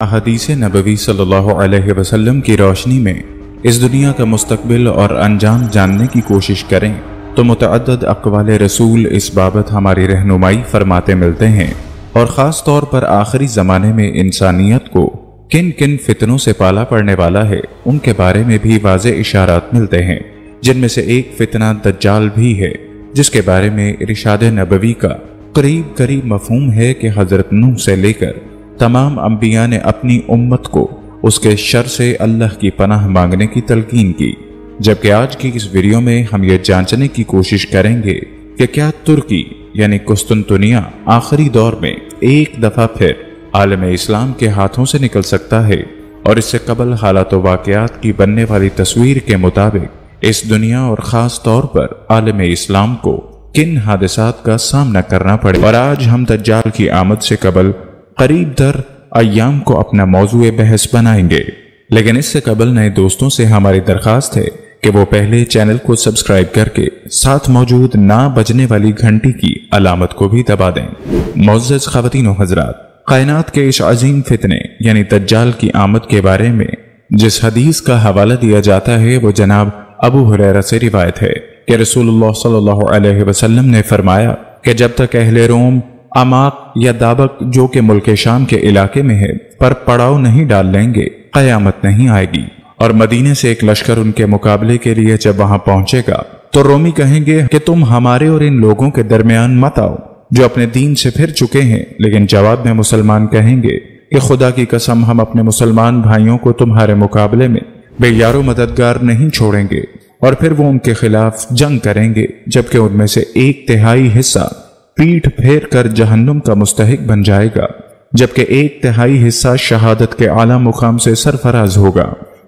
अहादीस नबवी सल्लल्लाहु अलैहि वसल्लम की रोशनी में इस दुनिया का मुस्तकबिल और अंजाम जानने की कोशिश करें तो मुतअद्दिद अक़वाल रसूल इस बाबत हमारी रहनुमाई फरमाते मिलते हैं, और ख़ास तौर पर आखिरी ज़माने में इंसानियत को किन किन फितनों से पाला पड़ने वाला है उनके बारे में भी वाज़े इशारात मिलते हैं, जिनमें से एक फितना दज्जाल भी है, जिसके बारे में इरशाद नबवी का करीब करीब मफ़हूम है कि हज़रत नूह से लेकर तमाम अंबिया ने अपनी उम्मत को उसके शर से अल्लाह की पनाह मांगने की तलकीन की। जबकि आज की इस वीडियो में हम ये जांचने की कोशिश करेंगे कि क्या तुर्की यानी कुस्तुनतुनिया आखिरी दौर में एक दफा फिर आलम इस्लाम के हाथों से निकल सकता है, और इससे कबल हालात व वाक़यात की बनने वाली तस्वीर के मुताबिक इस दुनिया और ख़ास तौर पर आलम इस्लाम को किन हादसात का सामना करना पड़े। और आज हम दज्जाल की आमद से कबल करीब दर अय्याम को अपना मौजूए बहस बनाएंगे, लेकिन इससे कबल नए दोस्तों से हमारी दरखास्त है कि वो पहले चैनल को सब्सक्राइब करके साथ मौजूद ना बजने वाली घंटी की अलामत को भी दबा दें। मुअज़्ज़ज़ ख़वातीन व हज़रात, कायनात के इस अजीम फितने यानी दज्जाल की आमद के बारे में जिस हदीस का हवाला दिया जाता है वो जनाब अबू हुरैरा से रिवायत है कि रसूलुल्लाह सल्लल्लाहु अलैहि वसल्लम ने फरमाया कि जब तक अहले रोम अमाक या दाबक जो कि मुल्क शाम के इलाके में है पर पड़ाव नहीं डाल लेंगे, क़यामत नहीं आएगी। और मदीने से एक लश्कर उनके मुकाबले के लिए जब वहां पहुंचेगा तो रोमी कहेंगे कि तुम हमारे और इन लोगों के दरमियान मत आओ जो अपने दीन से फिर चुके हैं, लेकिन जवाब में मुसलमान कहेंगे कि खुदा की कसम हम अपने मुसलमान भाइयों को तुम्हारे मुकाबले में बेयारो मददगार नहीं छोड़ेंगे। और फिर वो उनके खिलाफ जंग करेंगे, जबकि उनमें से 1/3 हिस्सा पीठ फेर कर जहन्नुम का मुस्तहिक बन जाएगा, जबकि 1/3 हिस्सा शहादत के आला मुकाम से सरफराज होगा,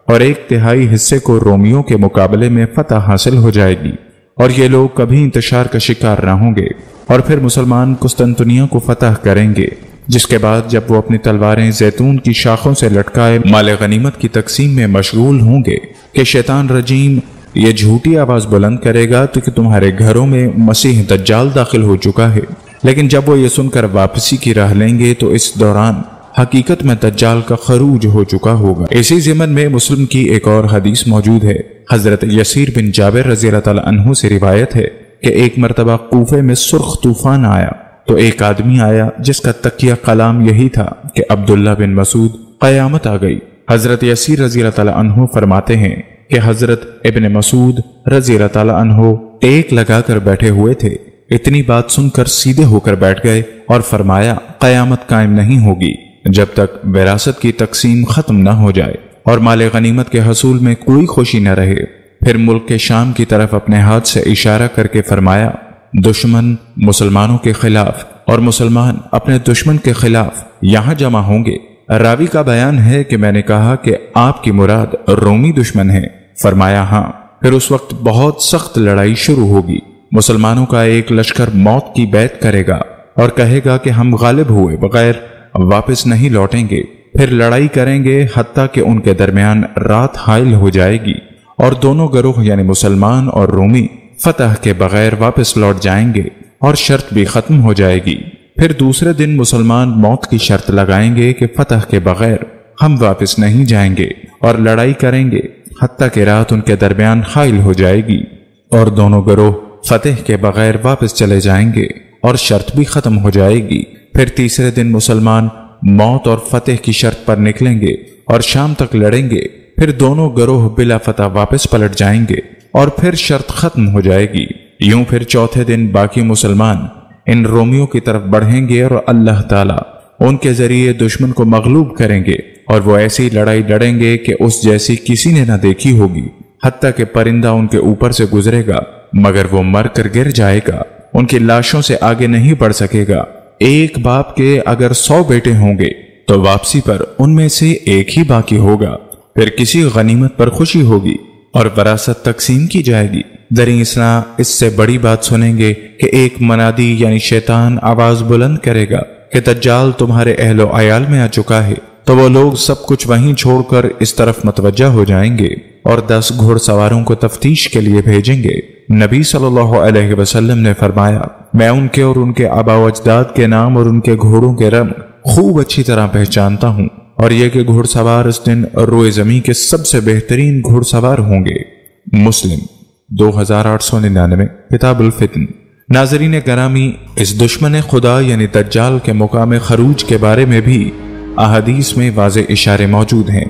और 1/3 हिस्से को रोमियों के मुकाबले में फतह हासिल हो जाएगी, और ये लोग कभी इंतशार का शिकार न होंगे। और फिर मुसलमान कुस्तुनतुनिया को फतह करेंगे, जिसके बाद जब वो अपनी तलवारें जैतून की शाखों से लटकाए माल गनीमत की तकसीम में मशगूल होंगे कि शैतान रजीम ये झूठी आवाज बुलंद करेगा तो कि तुम्हारे घरों में मसीह दज्जाल दाखिल हो चुका है। लेकिन जब वो ये सुनकर वापसी की राह लेंगे तो इस दौरान हकीकत में दज्जाल का खरूज हो चुका होगा। इसी ज़िमन में मुस्लिम की एक और हदीस मौजूद है। हजरत यसीर बिन जाबिर रज़ी अल्लाह तआला अन्हु से रिवायत है कि एक मरतबा कूफे में सुर्ख तूफान आया तो एक आदमी आया जिसका तकिया कलाम यही था कि अब्दुल्ला बिन मसूद क़यामत आ गई। हजरत यसीर रज़ी अल्लाह तआला अन्हु फरमाते हैं कि हजरत इब्न मसूद रज़ी अल्लाह तआला अन्हु टेक लगाकर बैठे हुए थे। इतनी बात सुनकर सीधे होकर बैठ गए और फरमाया, क़यामत कायम नहीं होगी जब तक विरासत की तकसीम खत्म न हो जाए और माले गनीमत के हसूल में कोई खुशी न रहे। फिर मुल्क के शाम की तरफ अपने हाथ से इशारा करके फरमाया, दुश्मन मुसलमानों के खिलाफ और मुसलमान अपने दुश्मन के खिलाफ यहाँ जमा होंगे। रावी का बयान है कि मैंने कहा कि आपकी मुराद रोमी दुश्मन है। फरमाया हाँ। फिर उस वक्त बहुत सख्त लड़ाई शुरू होगी। मुसलमानों का एक लश्कर मौत की बैत करेगा और कहेगा कि हम गालिब हुए बगैर वापस नहीं लौटेंगे। फिर लड़ाई करेंगे हत्ता कि उनके दरमियान रात हाइल हो जाएगी और दोनों गिरोह यानी मुसलमान और रोमी फतह के बगैर वापस लौट जाएंगे और शर्त भी खत्म हो जाएगी। फिर दूसरे दिन मुसलमान मौत की शर्त लगाएंगे कि फतह के बगैर हम वापस नहीं जाएंगे और लड़ाई करेंगे हत्ता कि रात उनके दरमियान हाइल हो जाएगी और दोनों गिरोह फतेह के बगैर वापस चले जाएंगे और शर्त भी खत्म हो जाएगी। फिर तीसरे दिन मुसलमान मौत और फतेह की शर्त पर निकलेंगे और शाम तक लड़ेंगे। फिर दोनों गिरोह बिला फतह वापस पलट जाएंगे और फिर शर्त खत्म हो जाएगी। यूं फिर चौथे दिन बाकी मुसलमान इन रोमियों की तरफ बढ़ेंगे और अल्लाह ताला उनके जरिए दुश्मन को मगलूब करेंगे और वो ऐसी लड़ाई लड़ेंगे कि उस जैसी किसी ने न देखी होगी, हत्ता कि परिंदा उनके ऊपर से गुजरेगा मगर वो मर कर गिर जाएगा, उनकी लाशों से आगे नहीं बढ़ सकेगा। एक बाप के अगर 100 बेटे होंगे तो वापसी पर उनमें से एक ही बाकी होगा। फिर किसी गनीमत पर खुशी होगी और वरासत तकसीम की जाएगी। दरअसल इससे बड़ी बात सुनेंगे कि एक मनादी यानी शैतान आवाज बुलंद करेगा कि दज्जाल तुम्हारे अहलो अयाल में आ चुका है। तो वो लोग सब कुछ वहीं छोड़कर इस तरफ मतवज्जा हो जाएंगे और 10 घुड़सवारों को तफ्तीश के लिए भेजेंगे। नबी सल्लल्लाहु अलैहि वसल्लम ने फरमाया, मैं उनके और उनके आबा व अजदाद के नाम और उनके घोड़ों के रंग खूब अच्छी तरह पहचानता हूँ اور یہ کہ گھڑ سوار اس دن روئے زمین کے سب سے بہترین گھڑ سوار ہوں گے۔ مسلم 2899 کتاب الفتن۔ ناظرین گرامی، اس دشمن خدا یعنی دجال کے مقام خروج کے بارے میں بھی احادیث میں واضح اشارے موجود ہیں۔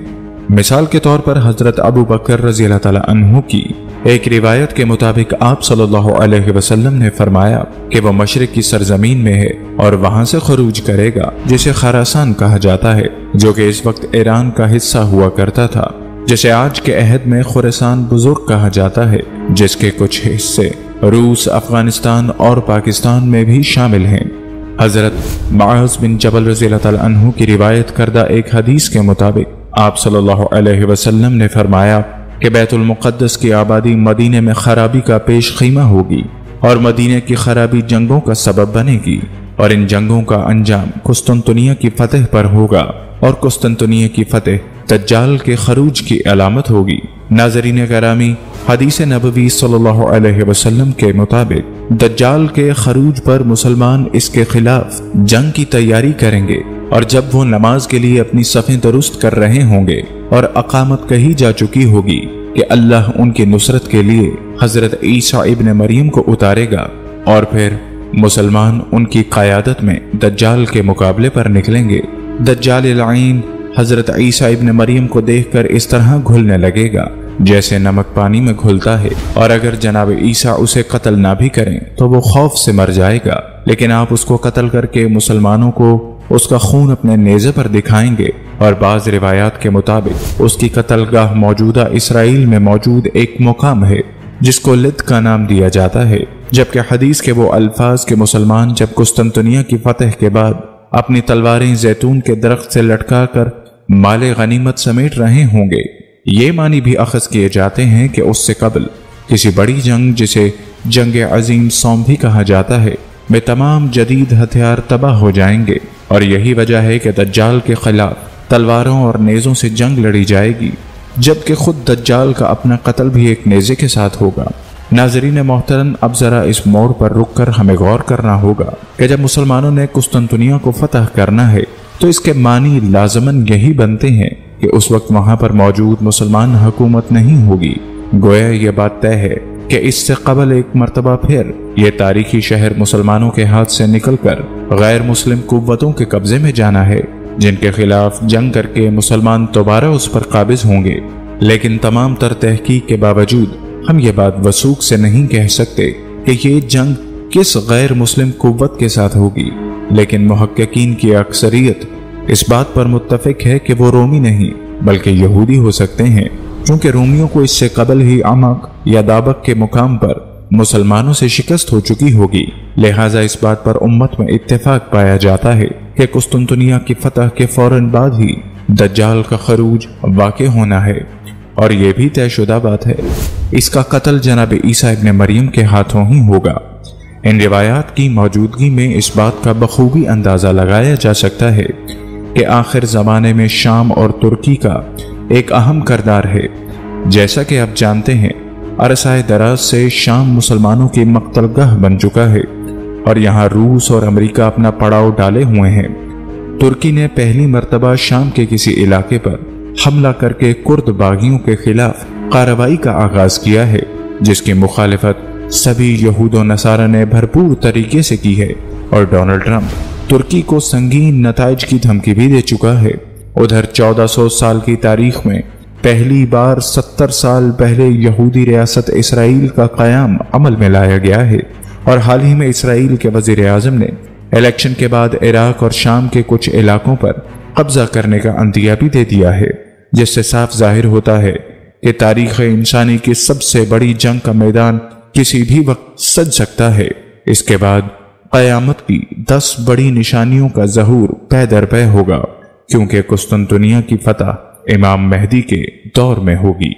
مثال کے طور پر حضرت ابو بکر رضی اللہ تعالیٰ عنہ کی ایک روایت کے مطابق آپ صلی اللہ علیہ وسلم نے فرمایا کہ وہ مشرق کی سرزمین میں ہے اور وہاں سے خروج کرے گا، جسے خراسان کہا جاتا ہے، جو کہ اس وقت ایران کا حصہ ہوا کرتا تھا، جسے آج کے عہد میں خراسان بزرگ کہا جاتا ہے، جس کے کچھ حصے روس، افغانستان اور پاکستان میں بھی شامل ہیں۔ حضرت معاذ بن جبل رضی اللہ تعالیٰ عنہ کی روایت کردہ ایک حدیث کے مطابق آپ صلی اللہ علیہ وسلم نے فرمایا کہ بیت المقدس کی آبادی مدینے میں خرابی کا پیش خیمہ ہوگی، اور مدینے کی خرابی جنگوں کا سبب بنے گی، اور ان جنگوں کا انجام قسطنطنیہ کی فتح پر ہوگا، اور قسطنطنیہ کی فتح دجال کے خروج کی علامت ہوگی۔ ناظرین گرامی، حدیث نبوی صلی اللہ علیہ وسلم کے مطابق دجال کے خروج پر مسلمان اس کے خلاف جنگ کی تیاری کریں گے، اور جب وہ نماز کے لیے اپنی صفیں درست کر رہے ہوں گے اور اقامت کہی جا چکی ہوگی کہ اللہ ان کی نصرت کے لیے حضرت عیسیٰ ابن مریم کو اتارے گا، اور پھر مسلمان ان کی قیادت میں دجال کے مقابلے پر نکلیں گے۔ دجال لعین حضرت عیسیٰ ابن مریم کو دیکھ کر اس طرح گھلنے لگے گا جیسے نمک پانی میں گھلتا ہے، اور اگر جناب عیسیٰ اسے قتل نہ بھی کریں تو وہ خوف سے مر جائے گا، لیکن آپ اس کو قتل کر کے مسلمانوں کو اس کا خون اپنے نیزے پر دکھائیں گے، اور بعض روایات کے مطابق اس کی قتل گاہ موجودہ اسرائیل میں موجود ایک مقام ہے جس کو لد کا نام دیا جاتا ہے، جبکہ حدیث کے وہ الفاظ کے مسلمان جب قسطنطنیہ کی فتح کے بعد اپنی تلواریں زیتون کے درخت سے لٹکا کر مال غنیمت سمیٹ رہے ہوں گے، یہ معنی بھی اخذ کیے جاتے ہیں کہ اس سے قبل کسی بڑی جنگ جسے جنگ عظیم سوم بھی کہا جاتا ہے میں تمام جدید ہتھیار تباہ ہو جائیں گے، اور یہی وجہ ہے کہ دجال کے خلاف تلواروں اور نیزوں سے جنگ لڑی جائے گی، جبکہ خود دجال کا اپنا قتل بھی ایک نیزے کے ساتھ ہوگا۔ ناظرین محترم، اب ذرا اس موڑ پر رک کر ہمیں غور کرنا ہوگا کہ جب مسلمانوں نے قسطنطنیہ کو فتح کرنا ہے تو اس کے معنی لازماً یہی بنتے ہیں کہ اس وقت وہاں پر موجود مسلمان حکومت نہیں ہوگی۔ گویا یہ بات طے ہے کہ اس سے قبل ایک مرتبہ پھر یہ تاریخی شہر مسلمانوں کے ہاتھ سے نکل کر غیر مسلم قوتوں کے قبضے میں جانا ہے، جن کے خلاف جنگ کر کے مسلمان دوبارہ اس پر قابض ہوں گے۔ لیکن تمام تر تحقیق کے باوجود ہم یہ بات وثوق سے نہیں کہہ سکتے کہ یہ جنگ کس غیر مسلم قوت کے ساتھ ہوگی، لیکن محققین کی اکثریت اس بات پر متفق ہے کہ وہ رومی نہیں بلکہ یہودی ہو سکتے ہیں، چونکہ رومیوں کو اس سے قبل ہی عمق یا دابق کے مقام پر مسلمانوں سے شکست ہو چکی ہوگی، لہٰذا اس بات پر امت میں اتفاق پایا جاتا ہے کہ قسطنطنیہ کی فتح کے فوراً بعد ہی دجال کا خروج واقع ہونا ہے، اور یہ بھی طے شدہ بات ہے اس کا قتل جناب عیسیٰ ابن مریم کے ہاتھوں ہی ہوگا۔ ان روایات کی موجودگی میں اس بات کا بخوبی اندازہ لگایا جا سکتا ہے کہ آخر زمانے میں شام اور ترکی کا ایک اہم کردار ہے۔ جیسا کہ آپ جانتے ہیں، عرصۂ دراز سے شام مسلمانوں کی مقتل گاہ بن چکا ہے، اور یہاں روس اور امریکہ اپنا پڑاؤ ڈالے ہوئے ہیں۔ ترکی نے پہلی مرتبہ شام کے کسی علاقے پر حملہ کر کے کرد باغیوں کے خلاف کارروائی کا آغاز کیا ہے، جس کی مخالفت سبھی یہود و نصارہ نے بھرپور طریقے سے کی ہے، اور ڈونلڈ ٹرمپ ترکی کو سنگین نتائج کی دھمکی بھی دے چکا ہے۔ ادھر 1400 سال کی تاریخ میں پہلی بار 70 سال پہلے یہودی ریاست اسرائیل کا قیام عمل میں لایا گیا ہے، اور حال ہی میں اسرائیل کے وزیر اعظم نے الیکشن کے بعد عراق اور شام کے کچھ علاقوں پر قبضہ کرنے کا عندیہ بھی دے دیا ہے، جس سے صاف ظاہر ہوتا ہے کہ تاریخ انسانی کی سب سے بڑی جنگ کا میدان کسی بھی وقت سج سکتا ہے۔ اس کے بعد قیامت کی 10 بڑی نشانیوں کا ظہور پے در پے ہوگا، کیونکہ قسطنطنیہ کی فتح امام مہدی کے دور میں ہوگی۔